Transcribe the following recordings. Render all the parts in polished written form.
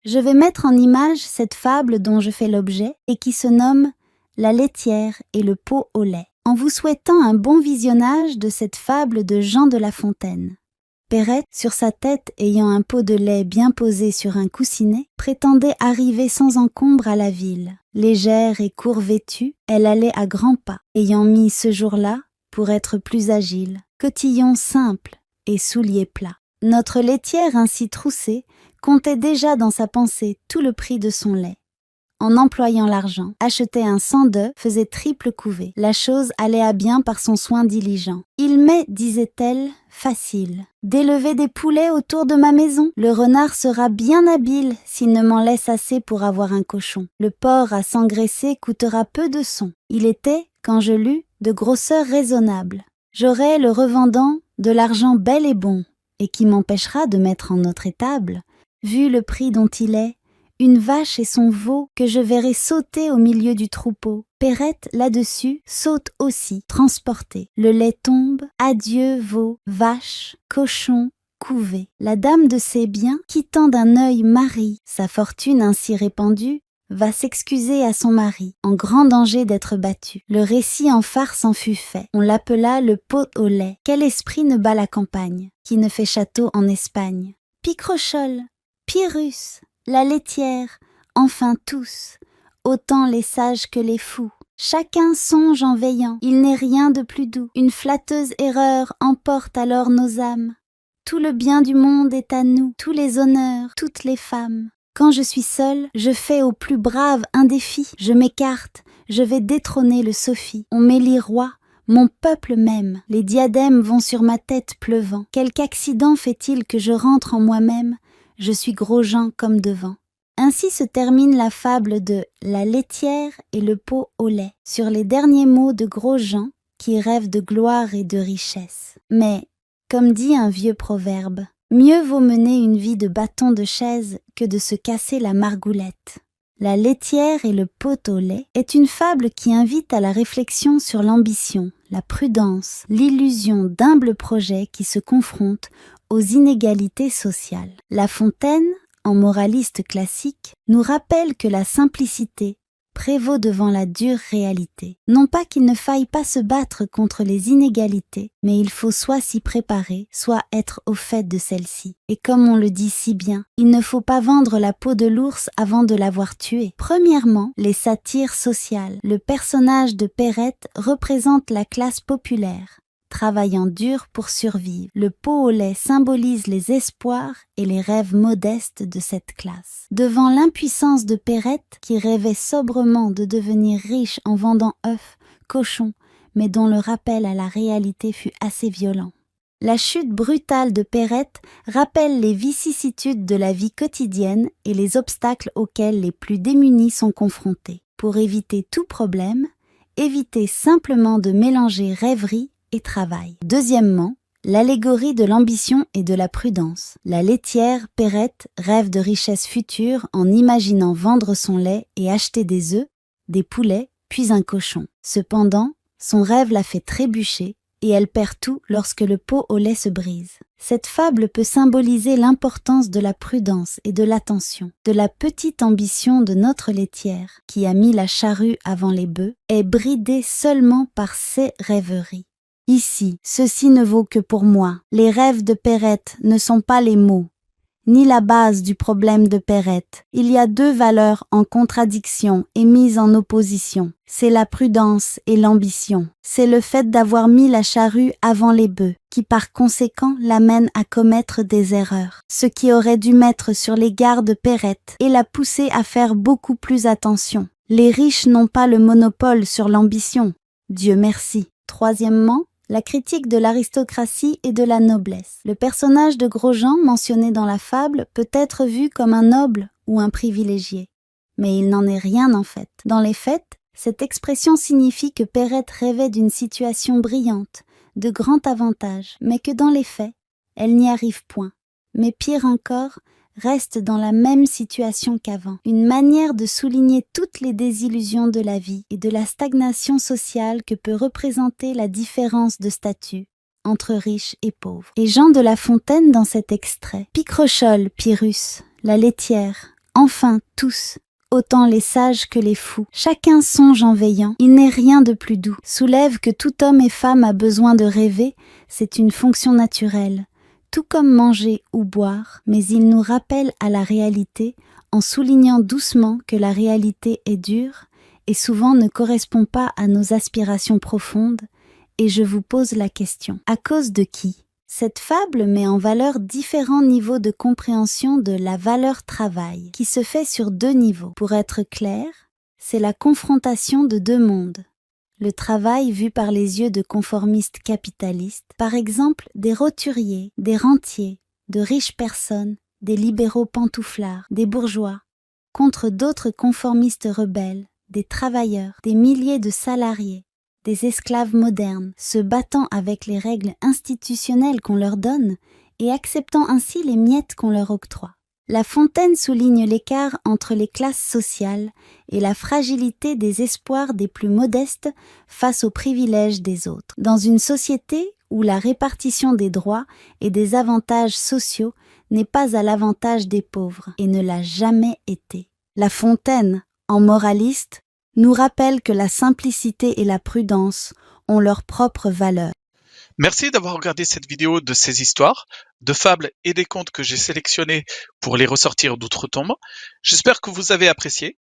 Je vais mettre en image cette fable dont je fais l'objet et qui se nomme « La laitière et le pot au lait », en vous souhaitant un bon visionnage de cette fable de Jean de La Fontaine. Perrette, sur sa tête ayant un pot de lait bien posé sur un coussinet, prétendait arriver sans encombre à la ville. Légère et court vêtue, elle allait à grands pas, ayant mis ce jour-là, pour être plus agile, cotillon simple et souliers plats. Notre laitière ainsi troussée comptait déjà dans sa pensée tout le prix de son lait. En employant l'argent, achetait un 100 d'œufs, faisait triple couvée. La chose allait à bien par son soin diligent. Il m'est, disait-elle, facile d'élever des poulets autour de ma maison. Le renard sera bien habile s'il ne m'en laisse assez pour avoir un cochon. Le porc à s'engraisser coûtera peu de son. Il était, quand je lus, de grosseur raisonnable. J'aurai le revendant de l'argent bel et bon, et qui m'empêchera de mettre en notre étable, vu le prix dont il est, une vache et son veau que je verrai sauter au milieu du troupeau. Perrette, là-dessus, saute aussi, transportée. Le lait tombe, adieu veau, vache, cochon, couvé. La dame de ses biens, quittant d'un œil Marie, sa fortune ainsi répandue, va s'excuser à son mari, en grand danger d'être battu. Le récit en farce en fut fait. On l'appela le pot au lait. Quel esprit ne bat la campagne, qui ne fait château en Espagne? Picrochole, Pyrrhus, la laitière, enfin tous, autant les sages que les fous. Chacun songe en veillant, il n'est rien de plus doux. Une flatteuse erreur emporte alors nos âmes. Tout le bien du monde est à nous, tous les honneurs, toutes les femmes. Quand je suis seule, je fais au plus brave un défi. Je m'écarte, je vais détrôner le Sophie. On m'élit roi, mon peuple m'aime. Les diadèmes vont sur ma tête pleuvant. Quelque accident fait-il que je rentre en moi-même? Je suis Gros-Jean comme devant. Ainsi se termine la fable de La laitière et le pot au lait, sur les derniers mots de Gros-Jean qui rêve de gloire et de richesse. Mais, comme dit un vieux proverbe, mieux vaut mener une vie de bâton de chaise que de se casser la margoulette. La laitière et le pot au lait est une fable qui invite à la réflexion sur l'ambition, la prudence, l'illusion d'humbles projets qui se confrontent aux inégalités sociales. La Fontaine, en moraliste classique, nous rappelle que la simplicité prévaut devant la dure réalité. Non pas qu'il ne faille pas se battre contre les inégalités, mais il faut soit s'y préparer, soit être au fait de celles-ci. Et comme on le dit si bien, il ne faut pas vendre la peau de l'ours avant de l'avoir tué. Premièrement, les satires sociales. Le personnage de Perrette représente la classe populaire, travaillant dur pour survivre. Le pot au lait symbolise les espoirs et les rêves modestes de cette classe. Devant l'impuissance de Perrette, qui rêvait sobrement de devenir riche en vendant œufs, cochons, mais dont le rappel à la réalité fut assez violent. La chute brutale de Perrette rappelle les vicissitudes de la vie quotidienne et les obstacles auxquels les plus démunis sont confrontés. Pour éviter tout problème, évitez simplement de mélanger rêverie et travail. Deuxièmement, l'allégorie de l'ambition et de la prudence. La laitière, Perrette, rêve de richesses futures en imaginant vendre son lait et acheter des œufs, des poulets, puis un cochon. Cependant, son rêve la fait trébucher et elle perd tout lorsque le pot au lait se brise. Cette fable peut symboliser l'importance de la prudence et de l'attention. De la petite ambition de notre laitière, qui a mis la charrue avant les bœufs, est bridée seulement par ses rêveries. Ici, ceci ne vaut que pour moi. Les rêves de Perrette ne sont pas les mots, ni la base du problème de Perrette. Il y a deux valeurs en contradiction et mises en opposition. C'est la prudence et l'ambition. C'est le fait d'avoir mis la charrue avant les bœufs, qui par conséquent l'amène à commettre des erreurs. Ce qui aurait dû mettre sur les gardes de Perrette et la pousser à faire beaucoup plus attention. Les riches n'ont pas le monopole sur l'ambition. Dieu merci. Troisièmement, la critique de l'aristocratie et de la noblesse. Le personnage de Gros-Jean mentionné dans la fable peut être vu comme un noble ou un privilégié. Mais il n'en est rien en fait. Dans les faits, cette expression signifie que Perrette rêvait d'une situation brillante, de grand avantage, mais que dans les faits, elle n'y arrive point. Mais pire encore, reste dans la même situation qu'avant. Une manière de souligner toutes les désillusions de la vie et de la stagnation sociale que peut représenter la différence de statut entre riches et pauvres. Et Jean de La Fontaine dans cet extrait. Picrochole, Pyrrhus, la laitière, Enfin tous, autant les sages que les fous. Chacun songe en veillant, il n'est rien de plus doux. Soulève que tout homme et femme a besoin de rêver, c'est une fonction naturelle. Tout comme manger ou boire, mais il nous rappelle à la réalité en soulignant doucement que la réalité est dure et souvent ne correspond pas à nos aspirations profondes. Et je vous pose la question, à cause de qui ? Cette fable met en valeur différents niveaux de compréhension de la valeur travail, qui se fait sur deux niveaux. Pour être clair, c'est la confrontation de deux mondes. Le travail vu par les yeux de conformistes capitalistes, par exemple des roturiers, des rentiers, de riches personnes, des libéraux pantouflards, des bourgeois, contre d'autres conformistes rebelles, des travailleurs, des milliers de salariés, des esclaves modernes, se battant avec les règles institutionnelles qu'on leur donne et acceptant ainsi les miettes qu'on leur octroie. La Fontaine souligne l'écart entre les classes sociales et la fragilité des espoirs des plus modestes face aux privilèges des autres. Dans une société où la répartition des droits et des avantages sociaux n'est pas à l'avantage des pauvres et ne l'a jamais été. La Fontaine, en moraliste, nous rappelle que la simplicité et la prudence ont leur propre valeur. Merci d'avoir regardé cette vidéo de ces histoires, de fables et des contes que j'ai sélectionnés pour les ressortir d'outre-tombe. J'espère que vous avez apprécié.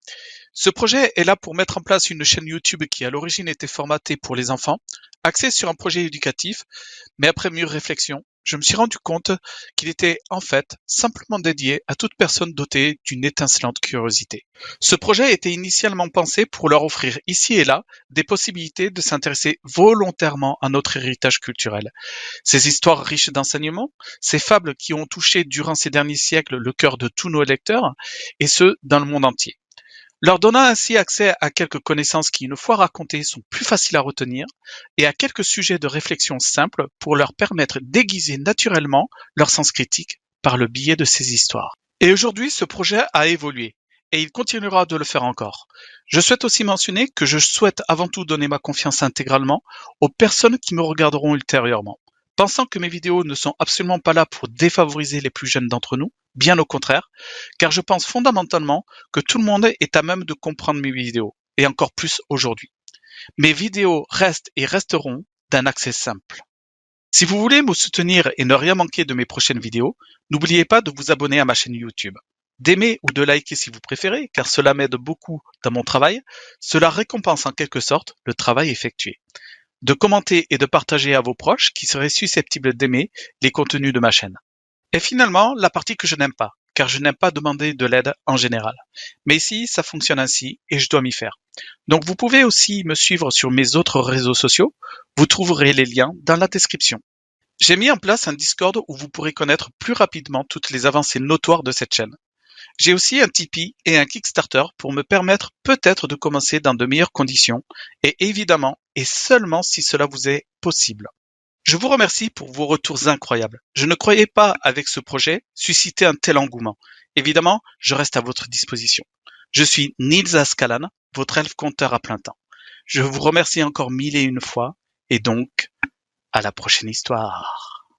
Ce projet est là pour mettre en place une chaîne YouTube qui à l'origine était formatée pour les enfants, axée sur un projet éducatif, mais après mûre réflexion, je me suis rendu compte qu'il était en fait simplement dédié à toute personne dotée d'une étincelante curiosité. Ce projet était initialement pensé pour leur offrir ici et là des possibilités de s'intéresser volontairement à notre héritage culturel. Ces histoires riches d'enseignements, ces fables qui ont touché durant ces derniers siècles le cœur de tous nos lecteurs, et ce, dans le monde entier. Leur donnant ainsi accès à quelques connaissances qui, une fois racontées, sont plus faciles à retenir, et à quelques sujets de réflexion simples pour leur permettre d'aiguiser naturellement leur sens critique par le biais de ces histoires. Et aujourd'hui, ce projet a évolué, et il continuera de le faire encore. Je souhaite aussi mentionner que je souhaite avant tout donner ma confiance intégralement aux personnes qui me regarderont ultérieurement. Pensant que mes vidéos ne sont absolument pas là pour défavoriser les plus jeunes d'entre nous, bien au contraire, car je pense fondamentalement que tout le monde est à même de comprendre mes vidéos, et encore plus aujourd'hui. Mes vidéos restent et resteront d'un accès simple. Si vous voulez me soutenir et ne rien manquer de mes prochaines vidéos, n'oubliez pas de vous abonner à ma chaîne YouTube, d'aimer ou de liker si vous préférez, car cela m'aide beaucoup dans mon travail, cela récompense en quelque sorte le travail effectué. De commenter et de partager à vos proches qui seraient susceptibles d'aimer les contenus de ma chaîne. Et finalement, la partie que je n'aime pas, car je n'aime pas demander de l'aide en général. Mais ici, ça fonctionne ainsi et je dois m'y faire. Donc vous pouvez aussi me suivre sur mes autres réseaux sociaux, vous trouverez les liens dans la description. J'ai mis en place un Discord où vous pourrez connaître plus rapidement toutes les avancées notoires de cette chaîne. J'ai aussi un Tipeee et un Kickstarter pour me permettre peut-être de commencer dans de meilleures conditions et évidemment et seulement si cela vous est possible. Je vous remercie pour vos retours incroyables. Je ne croyais pas avec ce projet susciter un tel engouement. Évidemment, je reste à votre disposition. Je suis Nils Askalan, votre elfe conteur à plein temps. Je vous remercie encore 1001 fois et donc à la prochaine histoire.